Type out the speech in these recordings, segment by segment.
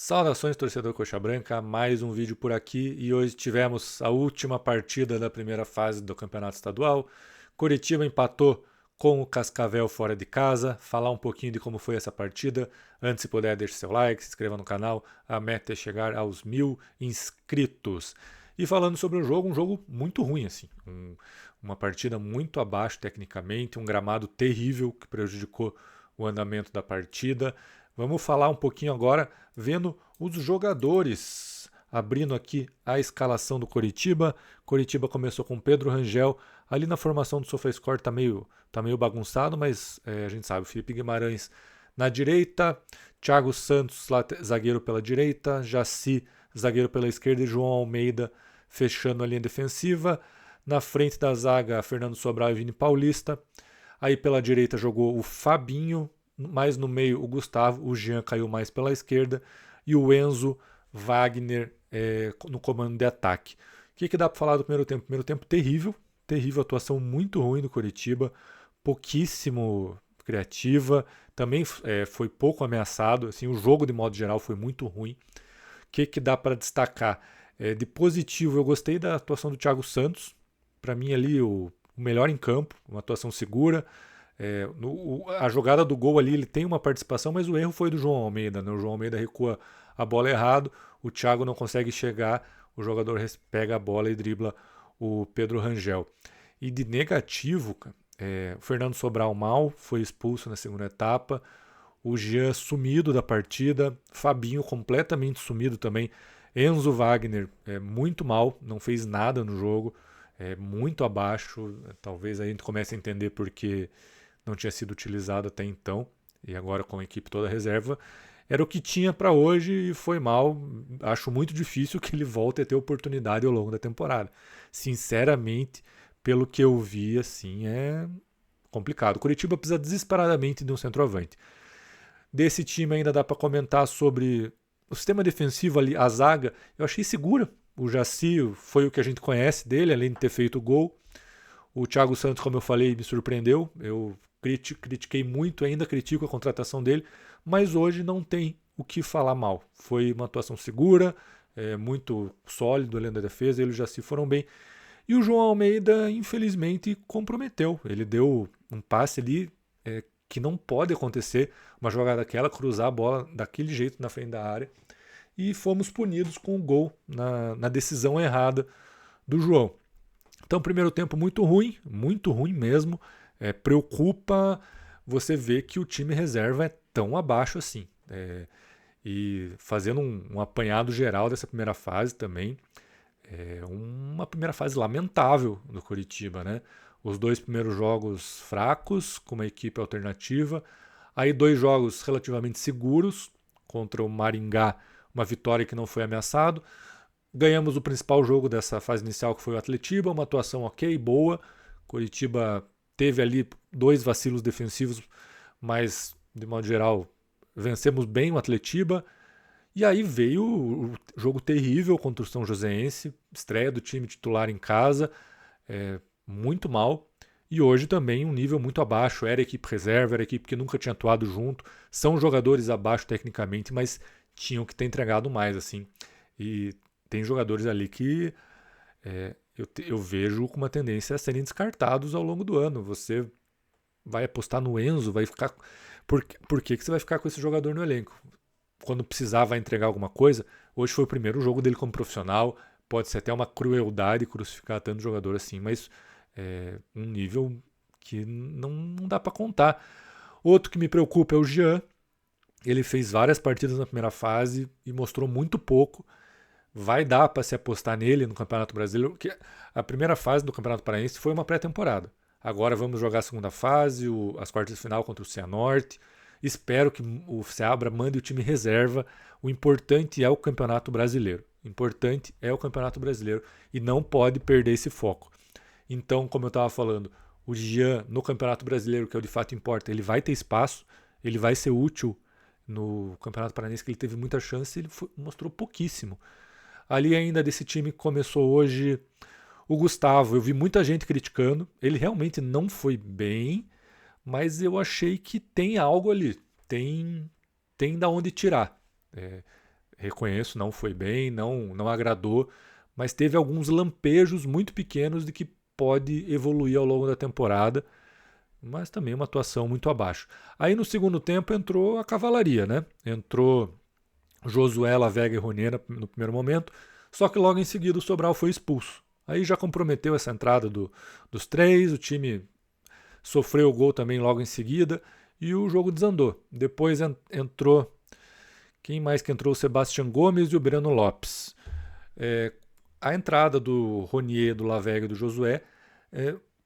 Saudações, torcedor Coxa Branca, mais um vídeo por aqui e hoje tivemos a última partida da primeira fase do Campeonato Estadual. Coritiba empatou com o Cascavel fora de casa. Falar um pouquinho de como foi essa partida. Antes, se puder, deixe seu like, se inscreva no canal. A meta é chegar aos 1000 inscritos. E falando sobre o jogo, um jogo muito ruim, assim. Uma partida muito abaixo tecnicamente, um gramado terrível que prejudicou o andamento da partida. Vamos falar um pouquinho agora, vendo os jogadores. Abrindo aqui a escalação do Coritiba. Coritiba começou com Pedro Rangel. Ali na formação do SofaScore tá meio bagunçado, mas a gente sabe. Felipe Guimarães na direita, Thiago Santos, zagueiro pela direita, Jaci, zagueiro pela esquerda e João Almeida fechando a linha defensiva. Na frente da zaga, Fernando Sobral e Vini Paulista. Aí pela direita jogou o Fabinho, mais no meio o Gustavo, o Jean caiu mais pela esquerda e o Enzo Wagner no comando de ataque. O que dá para falar do primeiro tempo? Primeiro tempo terrível, atuação muito ruim do Coritiba, pouquíssimo criativa, também foi pouco ameaçado, assim, o jogo de modo geral foi muito ruim. O que dá para destacar? De positivo, eu gostei da atuação do Thiago Santos, para mim ali o melhor em campo, uma atuação segura. A jogada do gol ali, ele tem uma participação, mas o erro foi do João Almeida, né? O João Almeida recua a bola errado, o Thiago não consegue chegar, o jogador pega a bola e dribla o Pedro Rangel. E de negativo, o Fernando Sobral mal, foi expulso na segunda etapa, o Jean sumido da partida, Fabinho completamente sumido também, Enzo Wagner muito mal, não fez nada no jogo, muito abaixo, talvez a gente comece a entender porque não tinha sido utilizado até então, e agora com a equipe toda reserva, era o que tinha para hoje e foi mal. Acho muito difícil que ele volte a ter oportunidade ao longo da temporada. Sinceramente, pelo que eu vi, assim, é complicado. O Coritiba precisa desesperadamente de um centroavante. Desse time ainda dá para comentar sobre o sistema defensivo ali, a zaga, eu achei segura. O Jaci foi o que a gente conhece dele, além de ter feito o gol. O Thiago Santos, como eu falei, me surpreendeu. Eu critiquei muito, ainda critico a contratação dele, mas hoje não tem o que falar mal. Foi uma atuação segura, muito sólido além da defesa, eles já se foram bem. E o João Almeida, infelizmente, comprometeu. Ele deu um passe ali que não pode acontecer, uma jogada daquela, cruzar a bola daquele jeito na frente da área. E fomos punidos com o gol na decisão errada do João. Então, primeiro tempo muito ruim mesmo. Preocupa você ver que o time reserva é tão abaixo assim. E fazendo um apanhado geral dessa primeira fase também, uma primeira fase lamentável do Coritiba, né? Os dois primeiros jogos fracos, com uma equipe alternativa. Aí 2 jogos relativamente seguros, contra o Maringá, uma vitória que não foi ameaçado. Ganhamos o principal jogo dessa fase inicial, que foi o Atletiba, uma atuação ok, boa. Curitiba teve ali 2 vacilos defensivos, mas, de modo geral, vencemos bem o Atletiba. E aí veio o jogo terrível contra o São Joséense, estreia do time titular em casa, muito mal. E hoje também um nível muito abaixo, era equipe reserva, era equipe que nunca tinha atuado junto. São jogadores abaixo tecnicamente, mas tinham que ter entregado mais, assim. E tem jogadores ali que eu vejo com uma tendência a serem descartados ao longo do ano. Você vai apostar no Enzo, vai ficar. Por que você vai ficar com esse jogador no elenco? Quando precisar, vai entregar alguma coisa. Hoje foi o primeiro jogo dele como profissional. Pode ser até uma crueldade crucificar tanto jogador assim, mas um nível que não dá para contar. Outro que me preocupa é o Jean. Ele fez várias partidas na primeira fase e mostrou muito pouco. Vai dar para se apostar nele no Campeonato Brasileiro, porque a primeira fase do Campeonato Paraense foi uma pré-temporada. Agora vamos jogar a segunda fase, as quartas de final contra o Cianorte. Espero que o Seabra mande o time reserva. O importante é o Campeonato Brasileiro. Importante é o Campeonato Brasileiro e não pode perder esse foco. Então, como eu estava falando, o Jean no Campeonato Brasileiro, que é o de fato importa, ele vai ter espaço, ele vai ser útil no Campeonato Paranaense, que ele teve muita chance, ele mostrou pouquíssimo. Ali ainda desse time que começou hoje, o Gustavo, eu vi muita gente criticando, ele realmente não foi bem, mas eu achei que tem algo ali, tem da onde tirar. reconheço, não foi bem, não agradou, mas teve alguns lampejos muito pequenos de que pode evoluir ao longo da temporada, mas também uma atuação muito abaixo. Aí no segundo tempo entrou a cavalaria, né? Entrou Josué, Lavega e Ronier no primeiro momento, só que logo em seguida o Sobral foi expulso. Aí já comprometeu essa entrada dos três, o time sofreu o gol também logo em seguida e o jogo desandou. Depois entrou, quem mais que entrou? O Sebastião Gomes e o Breno Lopes. A entrada do Ronier, do Lavega e do Josué,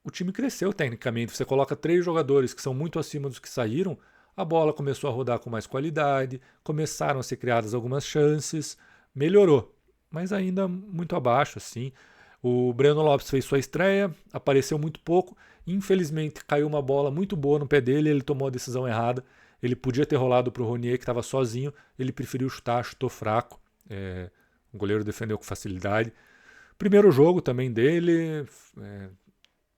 o time cresceu tecnicamente. Você coloca 3 jogadores que são muito acima dos que saíram, a bola começou a rodar com mais qualidade, começaram a ser criadas algumas chances, melhorou, mas ainda muito abaixo, assim. O Breno Lopes fez sua estreia, apareceu muito pouco, infelizmente caiu uma bola muito boa no pé dele, ele tomou a decisão errada, ele podia ter rolado para o Ronier, que estava sozinho, ele preferiu chutar, chutou fraco, o goleiro defendeu com facilidade. Primeiro jogo também dele,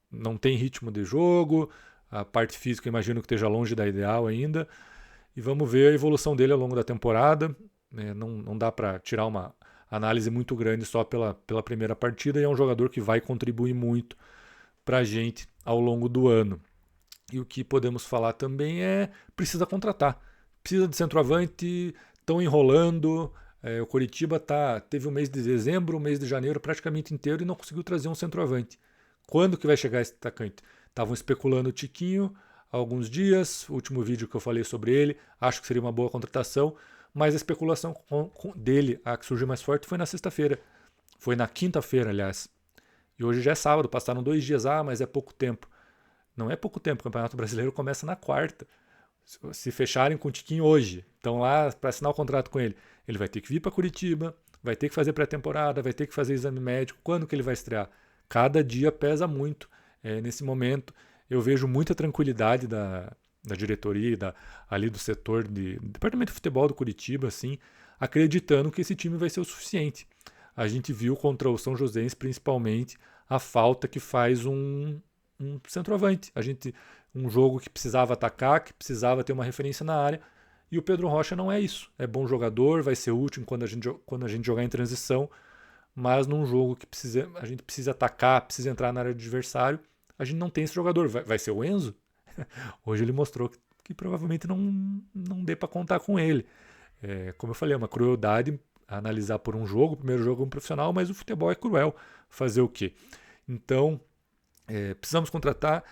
não tem ritmo de jogo, a parte física imagino que esteja longe da ideal ainda, e vamos ver a evolução dele ao longo da temporada. Não dá para tirar uma análise muito grande só pela primeira partida, e é um jogador que vai contribuir muito para a gente ao longo do ano. E o que podemos falar também precisa contratar, precisa de centroavante, estão enrolando. O Coritiba teve o mês de dezembro, o mês de janeiro praticamente inteiro e não conseguiu trazer um centroavante. Quando que vai chegar esse atacante? Estavam especulando o Tiquinho há alguns dias, o último vídeo que eu falei sobre ele, acho que seria uma boa contratação, mas a especulação dele, a que surgiu mais forte, foi na sexta-feira. Foi na quinta-feira, aliás. E hoje já é sábado, passaram 2 dias, mas é pouco tempo. Não é pouco tempo, o Campeonato Brasileiro começa na quarta. Se fecharem com o Tiquinho hoje, estão lá para assinar o contrato com ele, ele vai ter que vir para Curitiba, vai ter que fazer pré-temporada, vai ter que fazer exame médico. Quando que ele vai estrear? Cada dia pesa muito. Nesse momento, eu vejo muita tranquilidade da diretoria, ali do setor do departamento de futebol do Curitiba, assim, acreditando que esse time vai ser o suficiente. A gente viu contra o São Joséense, principalmente, a falta que faz um centroavante. Um jogo que precisava atacar, que precisava ter uma referência na área, e o Pedro Rocha não é isso. É bom jogador, vai ser útil quando a gente jogar em transição, mas num jogo que a gente precisa atacar, precisa entrar na área do adversário, a gente não tem esse jogador. Vai ser o Enzo? Hoje ele mostrou que provavelmente não dê para contar com ele. Como eu falei, é uma crueldade analisar por um jogo, o primeiro jogo é um profissional, mas o futebol é cruel. Fazer o quê? Então, precisamos contratar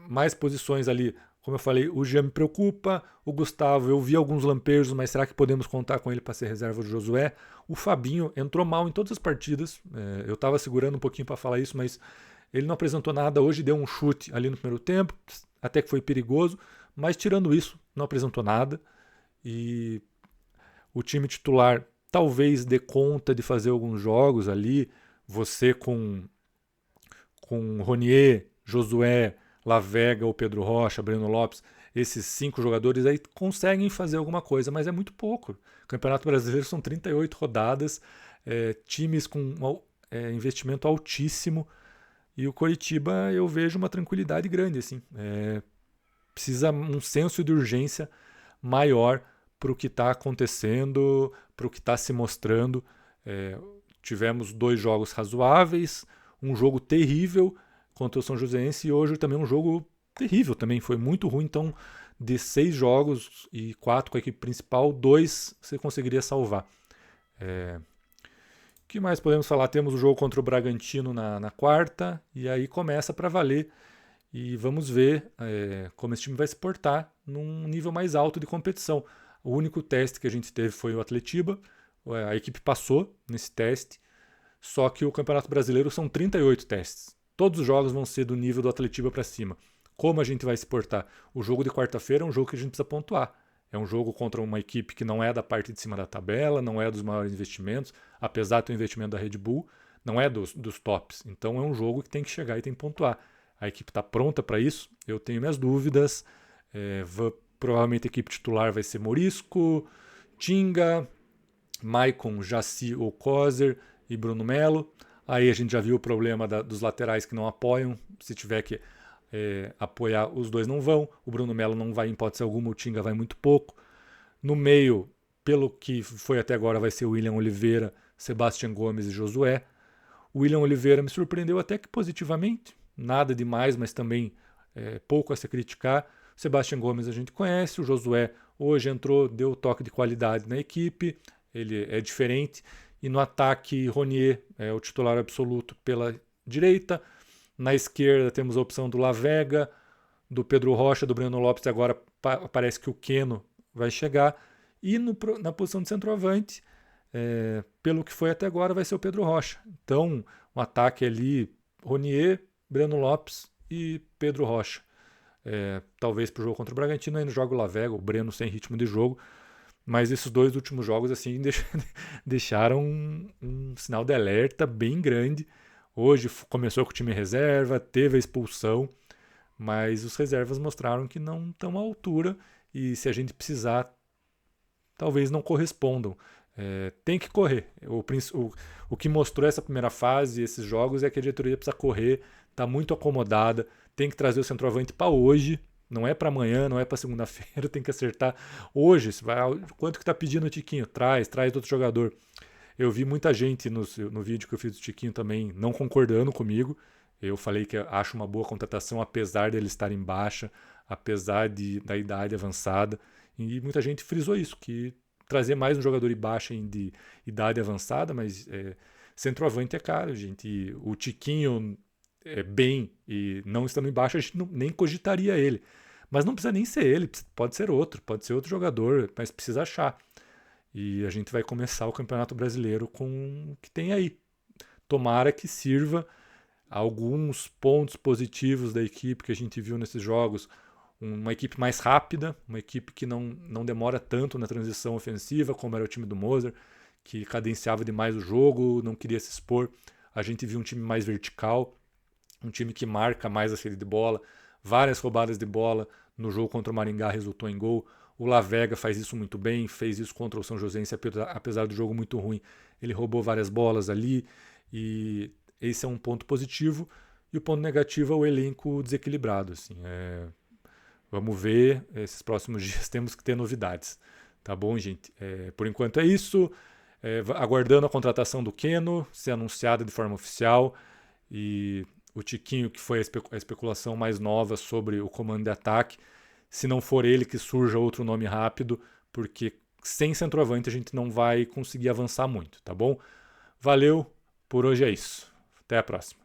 mais posições ali. Como eu falei, o Jean me preocupa, o Gustavo, eu vi alguns lampejos, mas será que podemos contar com ele para ser reserva do Josué? O Fabinho entrou mal em todas as partidas, eu estava segurando um pouquinho para falar isso, mas ele não apresentou nada. Hoje deu um chute ali no primeiro tempo, até que foi perigoso, mas tirando isso, não apresentou nada. E o time titular talvez dê conta de fazer alguns jogos ali, você com Ronier, Josué, Lavega, o Pedro Rocha, Breno Lopes, esses 5 jogadores aí conseguem fazer alguma coisa, mas é muito pouco. O Campeonato Brasileiro são 38 rodadas, times com investimento altíssimo, e o Coritiba eu vejo uma tranquilidade grande, assim. Precisa um senso de urgência maior para o que está acontecendo, para o que está se mostrando. Tivemos 2 jogos razoáveis, um jogo terrível contra o São Joséense e hoje também um jogo terrível também, foi muito ruim. Então, de 6 jogos e 4 com a equipe principal, 2 você conseguiria salvar. O que mais podemos falar? Temos o jogo contra o Bragantino na quarta, e aí começa para valer, e vamos ver como esse time vai se portar num nível mais alto de competição. O único teste que a gente teve foi o Atletiba, a equipe passou nesse teste, só que o Campeonato Brasileiro são 38 testes. Todos os jogos vão ser do nível do Atletiba para cima. Como a gente vai se portar? O jogo de quarta-feira é um jogo que a gente precisa pontuar. É um jogo contra uma equipe que não é da parte de cima da tabela, não é dos maiores investimentos, apesar de ter o investimento da Red Bull, não é dos tops. Então é um jogo que tem que chegar e tem que pontuar. A equipe está pronta para isso? Eu tenho minhas dúvidas. Provavelmente a equipe titular vai ser Morisco, Tinga, Maicon, Jaci ou Kozer e Bruno Melo. Aí a gente já viu o problema dos laterais que não apoiam. Se tiver que apoiar, os dois não vão. O Bruno Melo não vai em hipótese alguma, o Tinga vai muito pouco. No meio, pelo que foi até agora, vai ser William Oliveira, Sebastian Gomes e Josué. O William Oliveira me surpreendeu até que positivamente, nada demais, mas também pouco a se criticar. O Sebastian Gomes a gente conhece, o Josué hoje entrou, deu toque de qualidade na equipe, ele é diferente. E no ataque, Ronier é o titular absoluto pela direita. Na esquerda temos a opção do Lavega, do Pedro Rocha, do Breno Lopes. Agora parece que o Keno vai chegar. E na posição de centroavante, pelo que foi até agora, vai ser o Pedro Rocha. Então, um ataque ali, Ronier, Breno Lopes e Pedro Rocha. Talvez para o jogo contra o Bragantino ainda joga o Lavega, o Breno sem ritmo de jogo. Mas esses 2 últimos jogos assim deixaram um sinal de alerta bem grande. Hoje começou com o time reserva, teve a expulsão, mas os reservas mostraram que não estão à altura e se a gente precisar, talvez não correspondam. Tem que correr. O que mostrou essa primeira fase, esses jogos, é que a diretoria precisa correr, está muito acomodada, tem que trazer o centroavante para hoje. Não é para amanhã, não é para segunda-feira, tem que acertar hoje. Quanto que está pedindo o Tiquinho? Traz outro jogador. Eu vi muita gente no vídeo que eu fiz do Tiquinho também não concordando comigo. Eu falei que acho uma boa contratação, apesar dele estar em baixa, apesar da idade avançada. E muita gente frisou isso, que trazer mais um jogador em baixa de idade avançada, mas centroavante é caro, gente. E o Tiquinho bem e não estando em baixa, a gente nem cogitaria ele. Mas não precisa nem ser ele, pode ser outro jogador, mas precisa achar. E a gente vai começar o Campeonato Brasileiro com o que tem aí. Tomara que sirva alguns pontos positivos da equipe que a gente viu nesses jogos. Uma equipe mais rápida, uma equipe que não demora tanto na transição ofensiva, como era o time do Moser, que cadenciava demais o jogo, não queria se expor. A gente viu um time mais vertical, um time que marca mais a saída de bola, várias roubadas de bola. No jogo contra o Maringá resultou em gol. O Lavega faz isso muito bem, fez isso contra o São Joséense, apesar do jogo muito ruim. Ele roubou várias bolas ali e esse é um ponto positivo. E o ponto negativo é o elenco desequilibrado. Assim, vamos ver, esses próximos dias temos que ter novidades. Tá bom, gente? Por enquanto é isso. Aguardando a contratação do Keno ser anunciada de forma oficial. E o Tiquinho, que foi a especulação mais nova sobre o comando de ataque. Se não for ele, que surja outro nome rápido, porque sem centroavante a gente não vai conseguir avançar muito, tá bom? Valeu, por hoje é isso. Até a próxima.